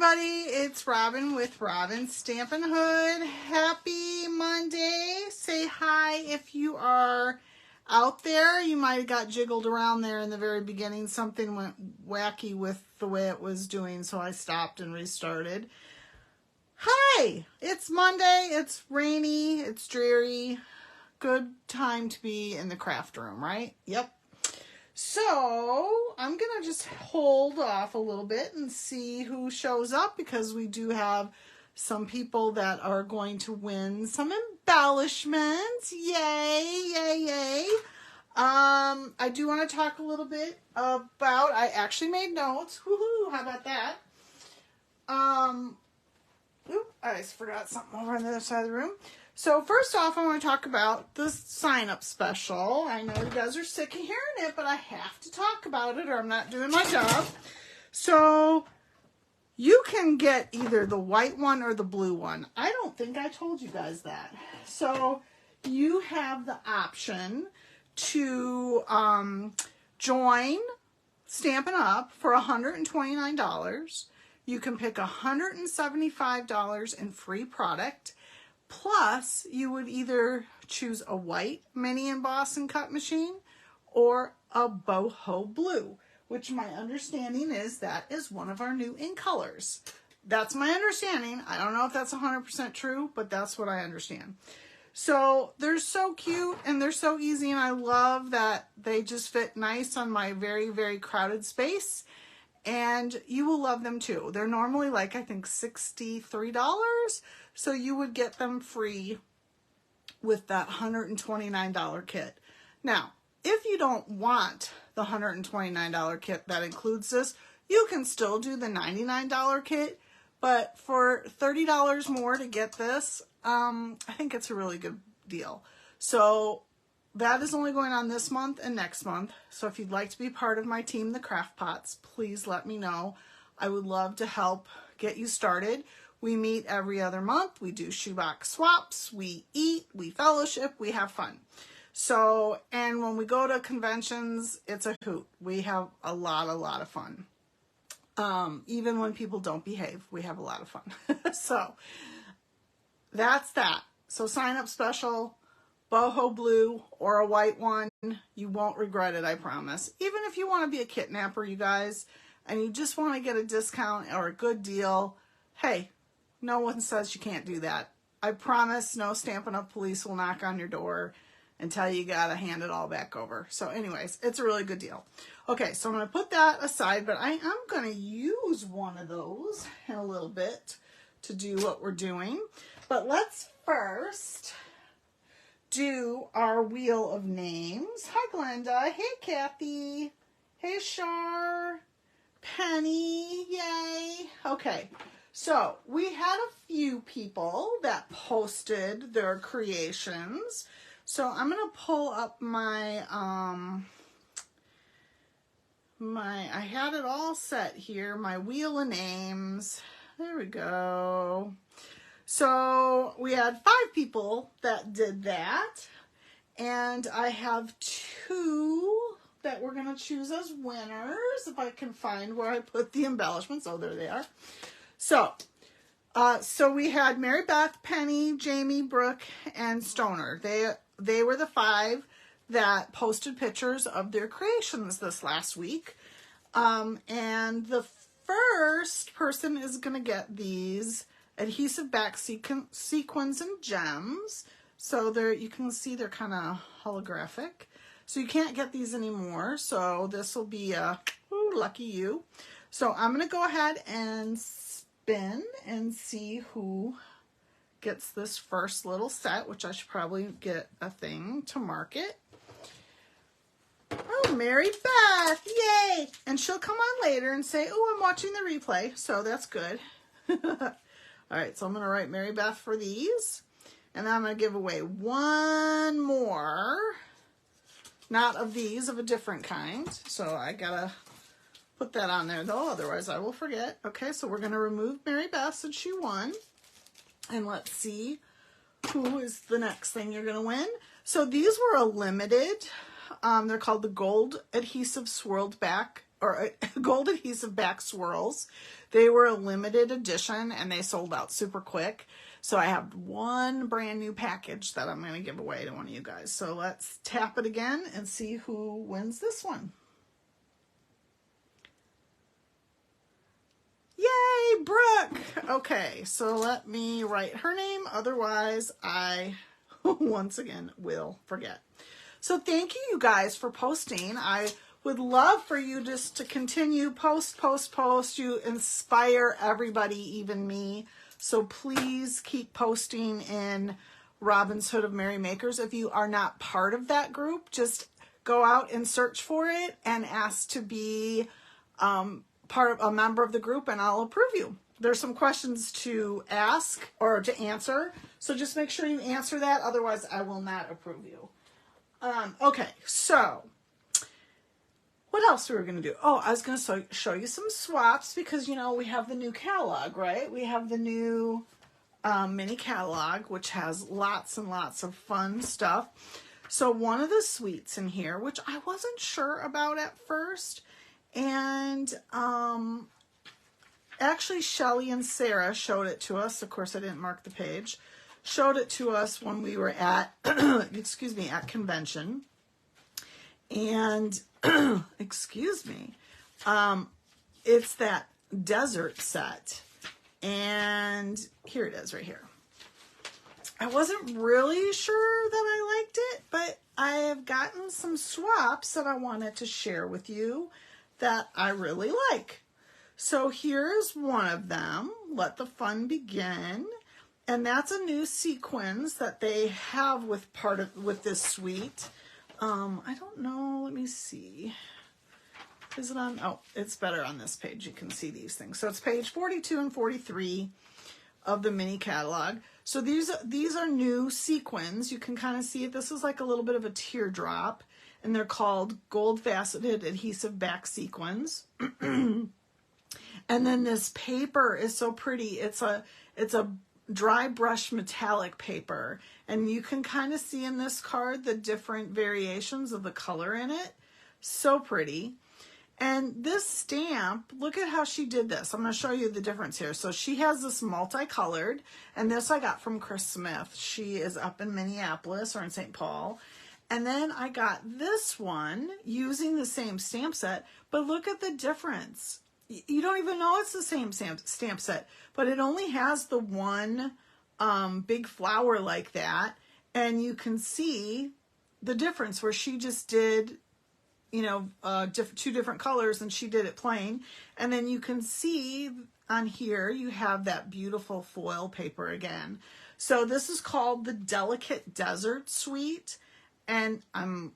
everybody, it's Robin with Robin Stampin' Hood. Happy Monday. Say hi if you are out there. You might have got jiggled around there in the very beginning. Something went wacky with the way it was doing, so I stopped and restarted. Hi, it's Monday, it's rainy, it's dreary. Good time to be in the craft room, right? Yep. So I'm going to just hold off a little bit and see who shows up, because we do have some people that are going to win some embellishments. Yay, yay, yay. I do want to talk a little bit about, I actually made notes. Woohoo, how about that? I just forgot something over on the other side of the room. So first off, I want to talk about the sign-up special. I know you guys are sick of hearing it, but I have to talk about it or I'm not doing my job. So you can get either the white one or the blue one. I don't think I told you guys that. So you have the option to join Stampin' Up! For $129. You can pick $175 in free product. Plus, you would either choose a white mini emboss and cut machine or a boho blue, which my understanding is that is one of our new ink colors. That's my understanding. I don't know if that's 100% true, but that's what I understand. So they're so cute and they're so easy, and I love that they just fit nice on my very, very crowded space. And you will love them too. They're normally like, I think, $63. So you would get them free with that $129 kit. Now, if you don't want the $129 kit that includes this, you can still do the $99 kit. But for $30 more to get this, I think it's a really good deal. So that is only going on this month and next month. So if you'd like to be part of my team, the Craft Pots, please let me know. I would love to help get you started. We meet every other month. We do shoebox swaps. We eat, we fellowship, we have fun. So, and when we go to conventions, it's a hoot. We have a lot of fun. Even when people don't behave, we have a lot of fun. So that's that. So sign up special. Boho blue or a white one, you won't regret it, I promise. Even if you want to be a kidnapper, you guys, and you just want to get a discount or a good deal, hey, no one says you can't do that. I promise no Stampin' Up! Police will knock on your door and tell you gotta hand it all back over. So anyways, it's a really good deal. Okay, so I'm going to put that aside, but I am going to use one of those in a little bit to do what we're doing. But let's first do our wheel of names. Hi, Glenda. Hey, Kathy. Hey, Shar. Penny. Yay. Okay. So we had a few people that posted their creations. So I'm going to pull up my, I had it all set here. My wheel of names. There we go. So we had 5 people that did that, and I have 2 that we're going to choose as winners, if I can find where I put the embellishments. Oh, there they are. So we had Mary Beth, Penny, Jamie, Brooke, and Stoner. They were the 5 that posted pictures of their creations this last week. And the first person is going to get these adhesive back sequins and gems. So you can see they're kind of holographic. So you can't get these anymore. So this will be a lucky you. So I'm going to go ahead and spin and see who gets this first little set, which I should probably get a thing to mark it. Oh, Mary Beth, yay! And she'll come on later and say, oh, I'm watching the replay. So that's good. All right, so I'm going to write Mary Beth for these. And then I'm going to give away one more. Not of these, of a different kind. So I got to put that on there, though. Otherwise, I will forget. Okay, so we're going to remove Mary Beth since she won. And let's see who is the next thing you're going to win. So these were a limited. They're called the Gold Adhesive Swirled Back or gold adhesive back swirls. They were a limited edition and they sold out super quick. So I have one brand new package that I'm going to give away to one of you guys. So let's tap it again and see who wins this one. Yay, Brooke! Okay, so let me write her name. Otherwise, I once again will forget. So thank you guys for posting. I would love for you just to continue post. You inspire everybody, even me. So please keep posting in Robin's Hood of Merry Makers. If you are not part of that group, just go out and search for it and ask to be part of a member of the group, and I'll approve you. There's some questions to ask or to answer, so just make sure you answer that. Otherwise, I will not approve you. Okay, so what else we were going to do? Oh, I was going to show you some swaps because, you know, we have the new catalog, right? We have the new mini catalog, which has lots and lots of fun stuff. So one of the suites in here, which I wasn't sure about at first, and actually Shelly and Sarah showed it to us. Of course, I didn't mark the page. Showed it to us when we were at, excuse me, at convention. And, excuse me, it's that desert set. And here it is right here. I wasn't really sure that I liked it, but I have gotten some swaps that I wanted to share with you that I really like. So here's one of them, Let the Fun Begin. And that's a new sequins that they have with this suite. I don't know, let me see. Is it on? Oh, it's better on this page. You can see these things. So it's page 42 and 43 of the mini catalog. So these are new sequins. You can kind of see it. This is like a little bit of a teardrop, and they're called gold faceted adhesive back sequins. And then this paper is so pretty. It's a dry brush metallic paper, and you can kind of see in this card the different variations of the color in it. So pretty. And this stamp, look at how she did this. I'm going to show you the difference here. So she has this multicolored, and this I got from Chris Smith. She is up in Minneapolis or in St. Paul. And then I got this one using the same stamp set, but look at the difference. You don't even know it's the same stamp set, but it only has the one big flower like that. And you can see the difference where she just did, you know, two different colors, and she did it plain. And then you can see on here, you have that beautiful foil paper again. So this is called the Delicate Desert Suite, and I'm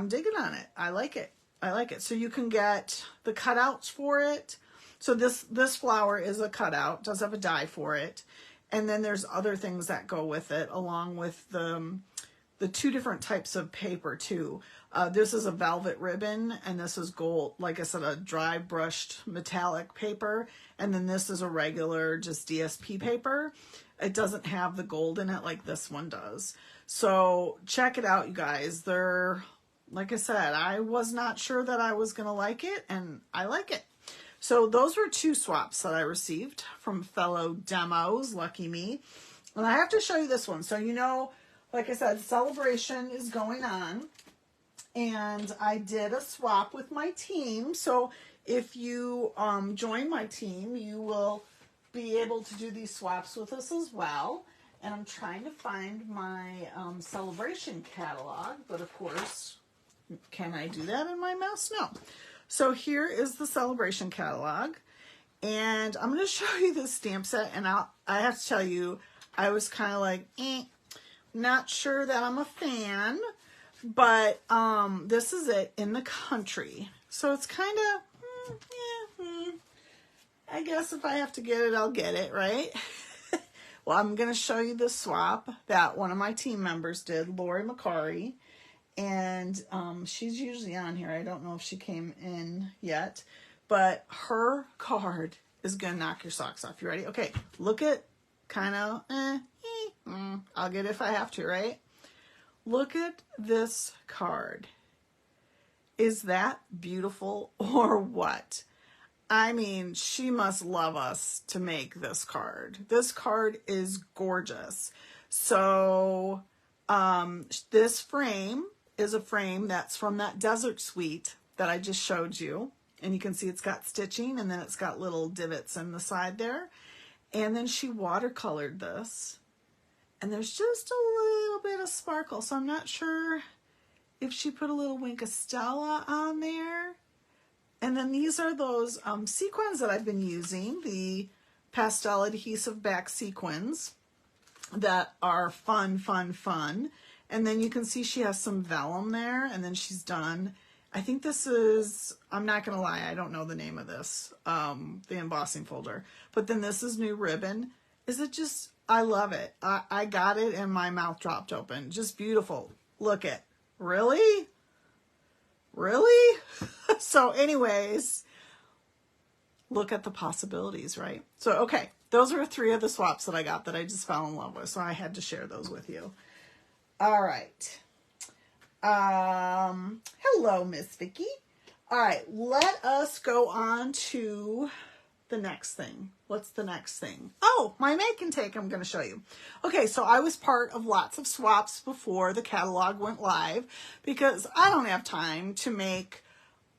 digging on it. I like it. I like it. So you can get the cutouts for it. So this flower is a cutout, does have a die for it. And then there's other things that go with it, along with the two different types of paper too. This is a velvet ribbon, and this is gold, like I said, a dry brushed metallic paper. And then this is a regular just DSP paper. It doesn't have the gold in it like this one does. So check it out, you guys. They're, like I said, I was not sure that I was going to like it, and I like it. So those were two swaps that I received from fellow demos. Lucky me. And I have to show you this one. So, you know, like I said, celebration is going on, and I did a swap with my team. So if you join my team, you will be able to do these swaps with us as well. And I'm trying to find my celebration catalog, but of course, can I do that in my mouse? No. So here is the celebration catalog, and I'm going to show you this stamp set, and I have to tell you, I was kind of like, not sure that I'm a fan, but this is it in the country. So it's kind of, I guess if I have to get it, I'll get it, right? Well, I'm going to show you the swap that one of my team members did, Lori McCary. And she's usually on here. I don't know if she came in yet, but her card is going to knock your socks off. You ready? Okay, look at kind of, I'll get it if I have to, right? Look at this card. Is that beautiful or what? I mean, she must love us to make this card. This card is gorgeous. So this frame is a frame that's from that desert suite that I just showed you. And you can see it's got stitching, and then it's got little divots in the side there. And then she watercolored this. And there's just a little bit of sparkle. So I'm not sure if she put a little wink of Stella on there. And then these are those sequins that I've been using, the pastel adhesive back sequins that are fun, fun, fun. And then you can see she has some vellum there, and then she's done. I think this is, I'm not going to lie, I don't know the name of this, the embossing folder. But then this is new ribbon. Is it just, I love it. I got it and my mouth dropped open. Just beautiful. Look it. Really? Really? So anyways, look at the possibilities, right? So, okay, those are 3 of the swaps that I got that I just fell in love with. So I had to share those with you. All right. Hello, Miss Vicky. All right, let us go on to the next thing. What's the next thing? Oh, my make and take I'm going to show you. Okay, so I was part of lots of swaps before the catalog went live because I don't have time to make,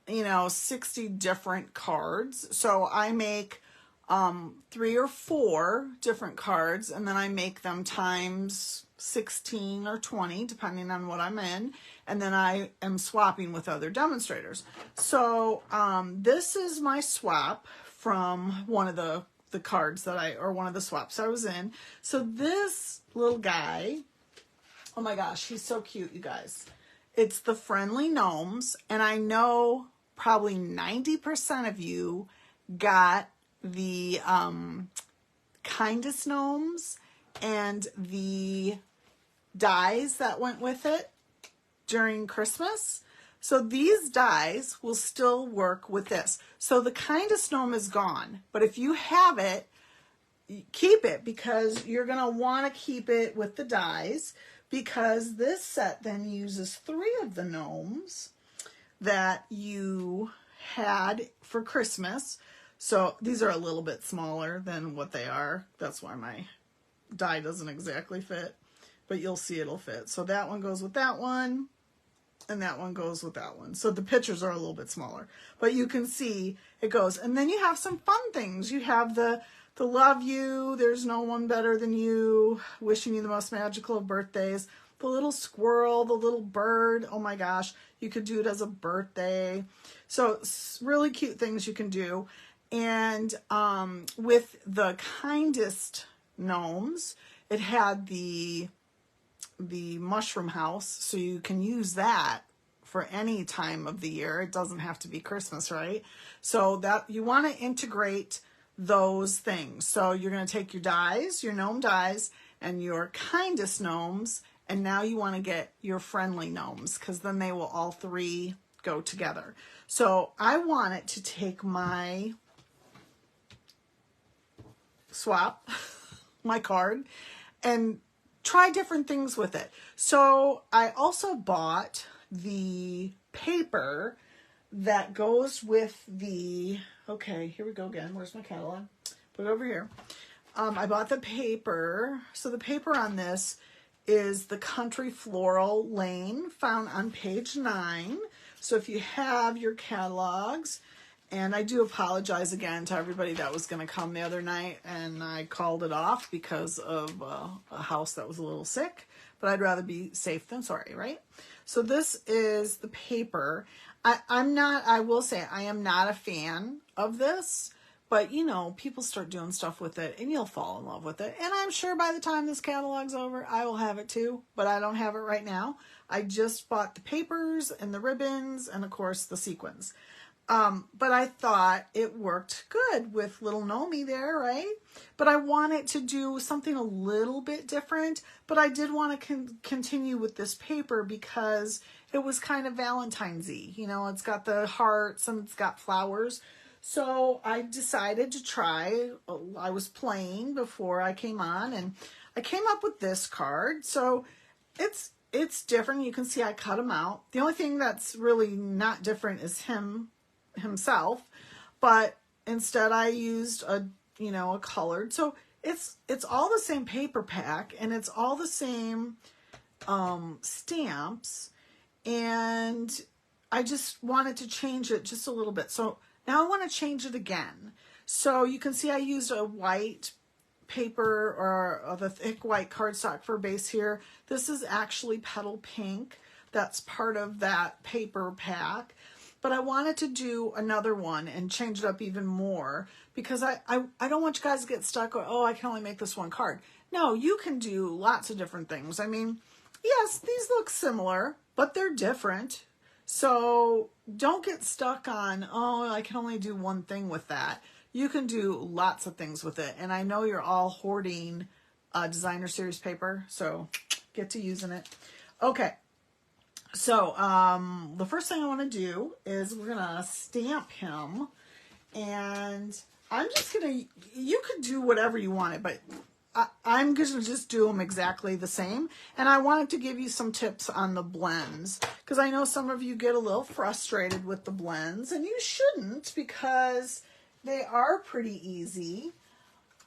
60 different cards. So I make 3 or 4 different cards, and then I make them times 16 or 20, depending on what I'm in. And then I am swapping with other demonstrators. So this is my swap from one of the cards that or one of the swaps I was in. So this little guy, oh my gosh, he's so cute, you guys. It's the Friendly Gnomes, and I know probably 90% of you got the Kindest Gnomes and the dies that went with it during Christmas. So these dies will still work with this. So the Kindest Gnome is gone, but if you have it, keep it, because you're going to want to keep it with the dies, because this set then uses 3 of the gnomes that you had for Christmas. So these are a little bit smaller than what they are. That's why my die doesn't exactly fit, but you'll see it'll fit. So that one goes with that one, and that one goes with that one. So the pictures are a little bit smaller, but you can see it goes. And then you have some fun things. You have the love you, there's no one better than you, wishing you the most magical of birthdays, the little squirrel, the little bird. Oh my gosh, you could do it as a birthday. So really cute things you can do. And with the Kindest Gnomes, it had the mushroom house, so you can use that for any time of the year. It doesn't have to be Christmas, right? So that you want to integrate those things. So you're going to take your dies, your gnome dies, and your Kindest Gnomes, and now you want to get your Friendly Gnomes, because then they will all 3 go together. So I want it to take my swap, my card, and try different things with it. So I also bought the paper that goes with the, okay, here we go again. Where's my catalog? Put it over here. I bought the paper. So the paper on this is the Country Floral Lane, found on page 9. So if you have your catalogs, and I do apologize again to everybody that was going to come the other night, and I called it off because of a house that was a little sick, but I'd rather be safe than sorry, right? So this is the paper. I will say I am not a fan of this, but people start doing stuff with it and you'll fall in love with it. And I'm sure by the time this catalog's over, I will have it too, but I don't have it right now. I just bought the papers and the ribbons and of course the sequins. But I thought it worked good with little Nomi there, right? But I wanted to do something a little bit different, but I did want to continue with this paper because it was kind of Valentine's-y. It's got the hearts and it's got flowers. So I decided to try. I was playing before I came on, and I came up with this card. So it's it's different. You can see I cut him out. The only thing that's really not different is himself, but instead I used a colored. So it's all the same paper pack, and it's all the same stamps, and I just wanted to change it just a little bit. So now I want to change it again. So you can see I used a white paper or the thick white cardstock for base here. This is actually petal pink. That's part of that paper pack. But I wanted to do another one and change it up even more because I don't want you guys to get stuck or, oh, I can only make this one card. No, you can do lots of different things. I mean, yes, these look similar, but they're different. So don't get stuck on, oh, I can only do one thing with that. You can do lots of things with it. And I know you're all hoarding designer series paper, so get to using it. Okay, so the first thing I want to do is we're going to stamp him. And I'm just going to, you could do whatever you wanted, but I'm going to just do them exactly the same. And I wanted to give you some tips on the blends, because I know some of you get a little frustrated with the blends, and you shouldn't, because they are pretty easy.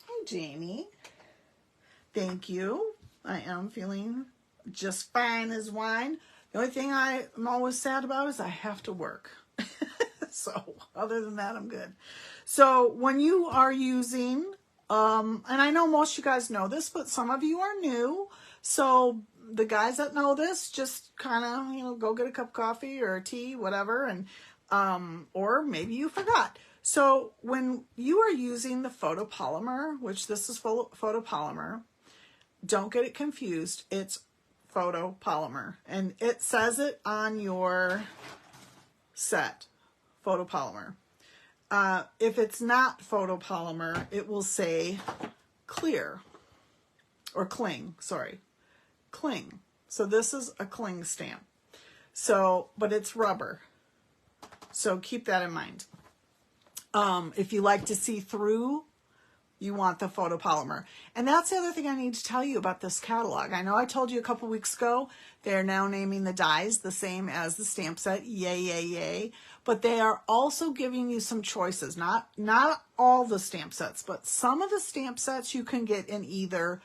Hi, Jamie. Thank you. I am feeling just fine as wine. The only thing I'm always sad about is I have to work. So other than that, I'm good. So when you are using, and I know most of you guys know this, but some of you are new. So the guys that know this, just kind of, go get a cup of coffee or a tea, whatever. And, or maybe you forgot. So when you are using the photopolymer, which this is photopolymer, don't get it confused. It's photopolymer, and it says it on your set, photopolymer. If it's not photopolymer, it will say clear or cling, sorry, cling. So this is a cling stamp. So, but it's rubber. So keep that in mind. If you like to see through, you want the photopolymer. And that's the other thing I need to tell you about this catalog. I know I told you a couple weeks ago, they're now naming the dies the same as the stamp set. Yay, yay, yay. But they are also giving you some choices. Not all the stamp sets, but some of the stamp sets you can get in either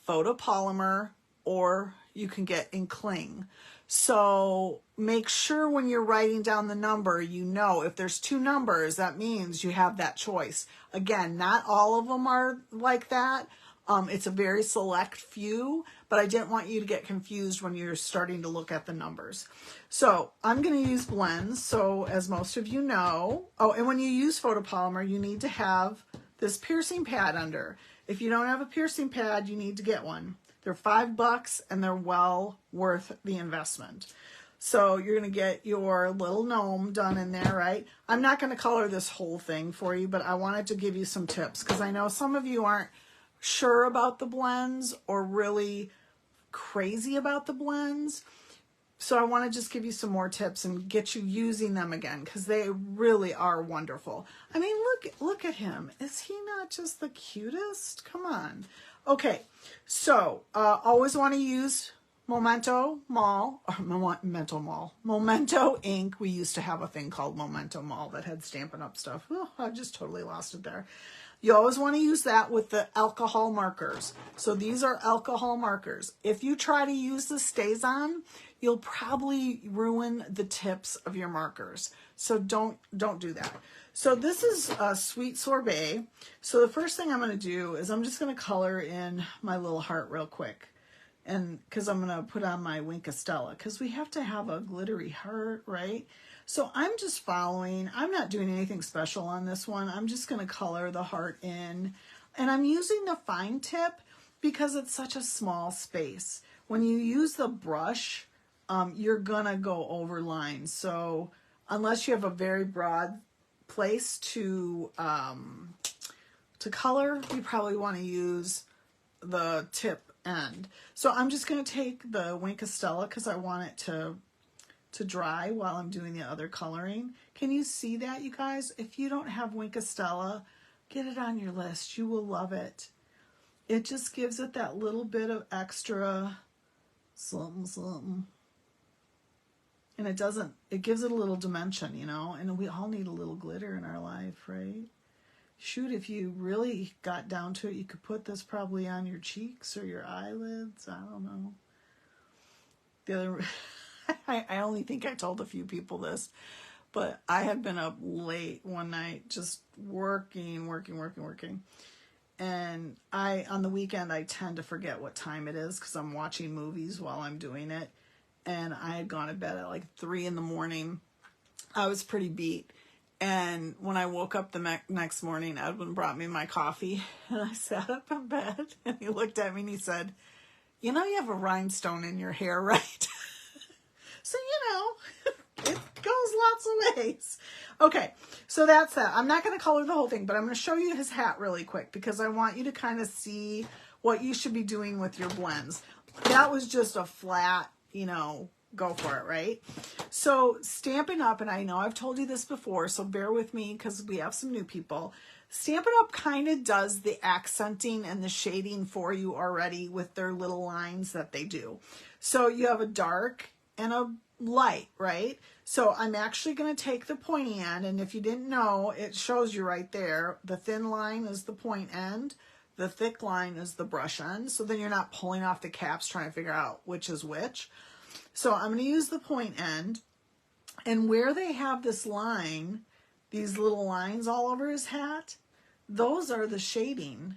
photopolymer or you can get in cling. So make sure when you're writing down the number, if there's two numbers, that means you have that choice. Again, not all of them are like that. It's a very select few, but I didn't want you to get confused when you're starting to look at the numbers. So I'm going to use blends. So as most of you know, and when you use photopolymer, you need to have this piercing pad under. If you don't have a piercing pad, you need to get one. They're $5 and they're well worth the investment. So you're going to get your little gnome done in there, right? I'm not going to color this whole thing for you, but I wanted to give you some tips because I know some of you aren't sure about the blends or really crazy about the blends. So I want to just give you some more tips and get you using them again because they really are wonderful. I mean, look at him. Is he not just the cutest? Come on. Okay, so always want to use Memento ink. We used to have a thing called Memento Mall that had Stampin' Up stuff. Oh, I just totally lost it there. You always want to use that with the alcohol markers. So these are alcohol markers. If you try to use the StazOn, you'll probably ruin the tips of your markers. So don't do that. So this is a Sweet Sorbet. So the first thing I'm going to do is I'm just going to color in my little heart real quick. And because I'm going to put on my Wink of Stella, because we have to have a glittery heart, right? So I'm just following. I'm not doing anything special on this one. I'm just going to color the heart in. And I'm using the fine tip because it's such a small space. When you use the brush, you're going to go over lines. So unless you have a very broad place to color, you probably want to use the tip end. So I'm just going to take the Wink of Stella because I want it to dry while I'm doing the other coloring. Can you see that, you guys? If you don't have Wink of Stella, get it on your list. You will love it. It just gives it that little bit of extra something, something. And it gives it a little dimension, you know, and we all need a little glitter in our life, right? Shoot, if you really got down to it, you could put this probably on your cheeks or your eyelids. I don't know. The other, I only think I told a few people this, but I had been up late one night just working. And on the weekend, I tend to forget what time it is because I'm watching movies while I'm doing it. And I had gone to bed at like 3 a.m. I was pretty beat. And when I woke up the next morning, Edwin brought me my coffee. And I sat up in bed. And he looked at me and he said, you know, you have a rhinestone in your hair, right? So, you know, it goes lots of ways. Okay, so that's that. I'm not going to color the whole thing, but I'm going to show you his hat really quick because I want you to kind of see what you should be doing with your blends. That was just a flat, you know, go for it, right? So Stampin' Up, and I know I've told you this before, so bear with me because we have some new people. Stampin' Up kind of does the accenting and the shading for you already with their little lines that they do. So you have a dark and a light, right? So I'm actually going to take the pointy end, and if you didn't know, it shows you right there. The thin line is the point end. The thick line is the brush end. So then you're not pulling off the caps trying to figure out which is which. So I'm going to use the point end, and where they have this line, these little lines all over his hat, those are the shading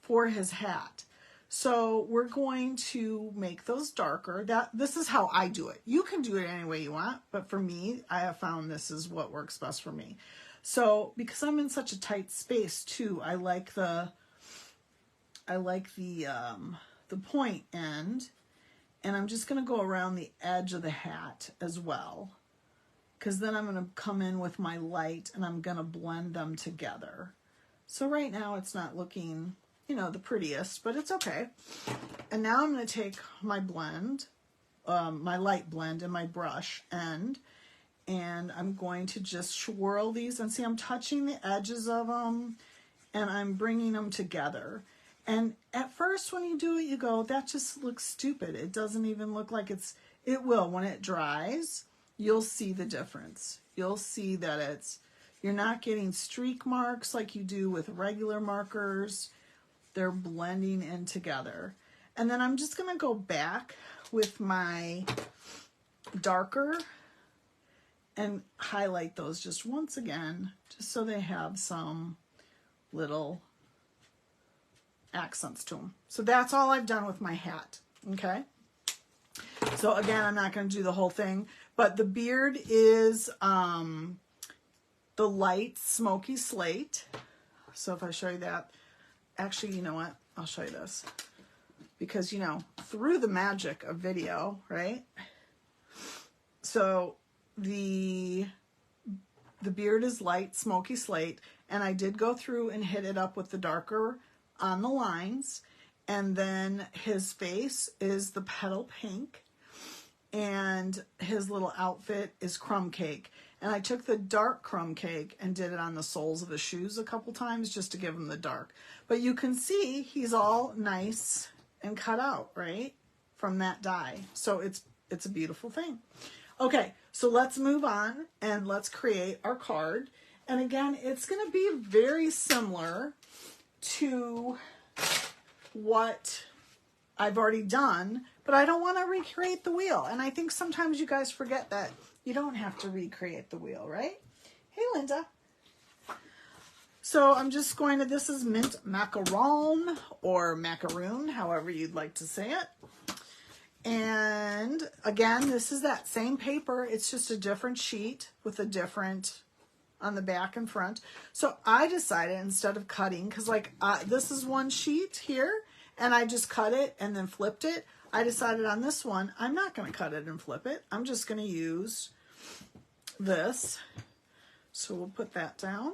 for his hat. So we're going to make those darker. This is how I do it. You can do it any way you want, but for me, I have found this is what works best for me. So because I'm in such a tight space too, I like the point end, and I'm just going to go around the edge of the hat as well, because then I'm going to come in with my light and I'm going to blend them together. So right now it's not looking, you know, the prettiest, but it's okay. And now I'm going to take my blend, my light blend and my brush end, and I'm going to just swirl these, and see I'm touching the edges of them and I'm bringing them together. And at first when you do it, you go, that just looks stupid. It doesn't even look like it will. When it dries, you'll see the difference. You'll see that you're not getting streak marks like you do with regular markers. They're blending in together. And then I'm just going to go back with my darker and highlight those just once again, just so they have some little accents to them. So that's all I've done with my hat. Okay. So again, I'm not going to do the whole thing, but the beard is the light smoky slate. So if I show you that, actually, you know what? I'll show you this, because, you know, through the magic of video, right? So the beard is light smoky slate, and I did go through and hit it up with the darker on the lines, and then his face is the petal pink, and his little outfit is crumb cake. And I took the dark crumb cake and did it on the soles of the shoes a couple times just to give him the dark. But you can see he's all nice and cut out, right, from that die. So it's a beautiful thing. Okay, so let's move on and let's create our card. And again, it's going to be very similar to what I've already done, but I don't want to recreate the wheel. And I think sometimes you guys forget that you don't have to recreate the wheel, right? Hey, Linda. So I'm just going to, this is mint macaron or macaroon, however you'd like to say it. And again, this is that same paper. It's just a different sheet with a different on the back and front. So I decided, instead of cutting, because like this is one sheet here, and I just cut it and then flipped it. I decided on this one, I'm not going to cut it and flip it. I'm just going to use this. So we'll put that down.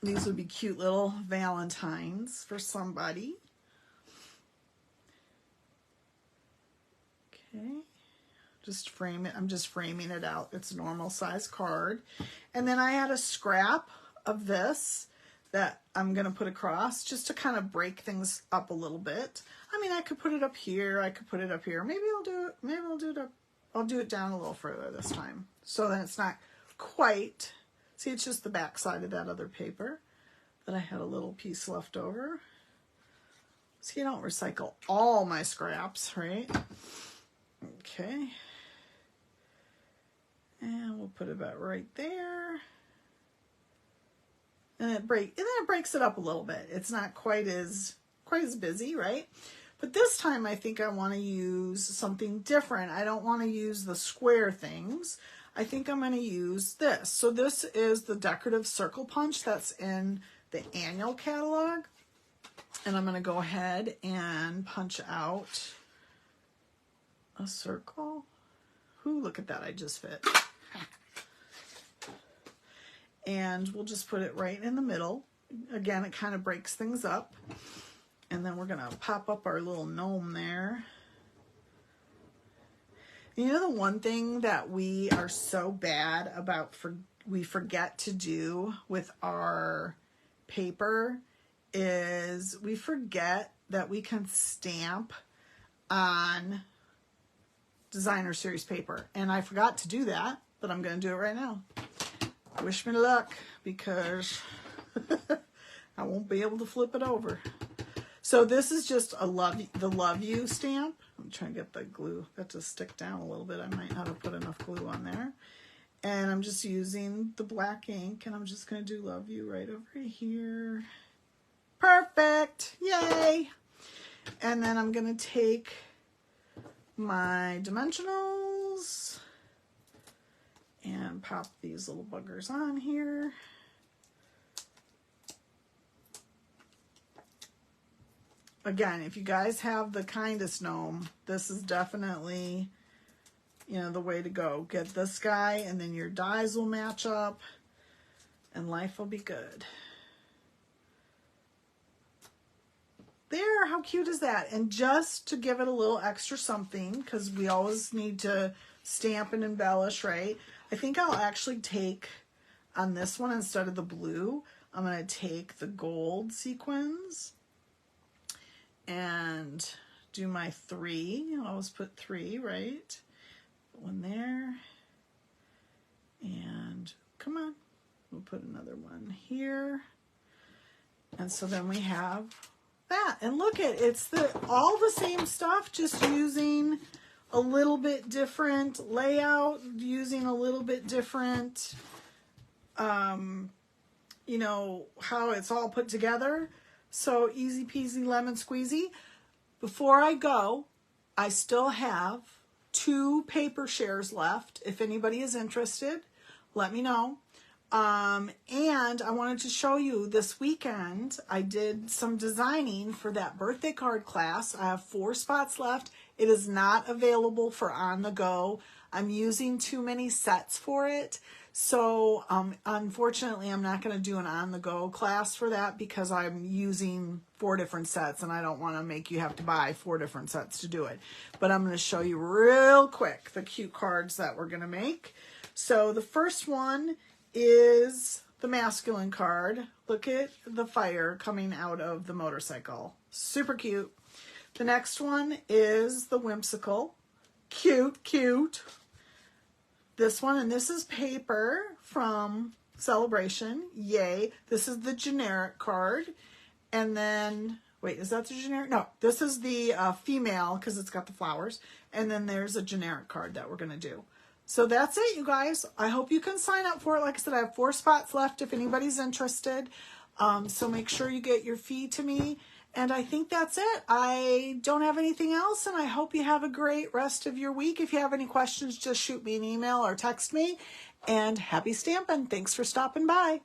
These would be cute little Valentines for somebody. Okay, just frame it. I'm just framing it out. It's a normal size card. And then I had a scrap of this that I'm going to put across just to kind of break things up a little bit. I mean, I could put it up here. I could put it up here. Maybe I'll do it down a little further this time. So then it's not quite, see, it's just the back side of that other paper that I had a little piece left over. See, I don't recycle all my scraps, right? Okay. And we'll put it about right there. And then it breaks it up a little bit. It's not quite as busy, right? But this time I think I want to use something different. I don't want to use the square things. I think I'm going to use this. So this is the decorative circle punch that's in the annual catalog. And I'm going to go ahead and punch out a circle. Ooh, look at that, I just fit. And we'll just put it right in the middle. Again, it kind of breaks things up. And then we're going to pop up our little gnome there. You know, the one thing that we are so bad about, we forget to do with our paper is we forget that we can stamp on designer series paper. And I forgot to do that, but I'm going to do it right now. Wish me luck, because I won't be able to flip it over. So this is just the Love You stamp. I'm trying to get the glue that to stick down a little bit. I might not have put enough glue on there. And I'm just using the black ink, and I'm just going to do Love You right over here. Perfect! Yay! And then I'm going to take my dimensionals and pop these little buggers on here. Again, if you guys have the kindest gnome, this is definitely, you know, the way to go. Get this guy, and then your dies will match up, and life will be good. There, how cute is that? And just to give it a little extra something, because we always need to stamp and embellish, right? I think I'll actually take, on this one, instead of the blue, I'm going to take the gold sequins and do my 3. I always put 3, right? Put one there. And come on, we'll put another one here. And so then we have that. And look at it's all the same stuff, just using a little bit different layout, using a little bit different, you know, how it's all put together. So easy peasy lemon squeezy. Before I go, I still have 2 paper shares left. If anybody is interested, let me know. And I wanted to show you this weekend, I did some designing for that birthday card class. I have 4 spots left. It is not available for on the go. I'm using too many sets for it. So, unfortunately, I'm not going to do an on the go class for that because I'm using 4 different sets and I don't want to make you have to buy 4 different sets to do it. But I'm going to show you real quick the cute cards that we're going to make. So the first one is the masculine card. Look at the fire coming out of the motorcycle. Super cute. The next one is the whimsical. Cute, cute. This one, and this is paper from Celebration. Yay. This is the generic card. And then, wait, is that the generic? No, this is the female because it's got the flowers. And then there's a generic card that we're going to do. So that's it, you guys. I hope you can sign up for it. Like I said, I have 4 spots left if anybody's interested. So make sure you get your fee to me. And I think that's it. I don't have anything else, and I hope you have a great rest of your week. If you have any questions, just shoot me an email or text me. And happy stamping. Thanks for stopping by.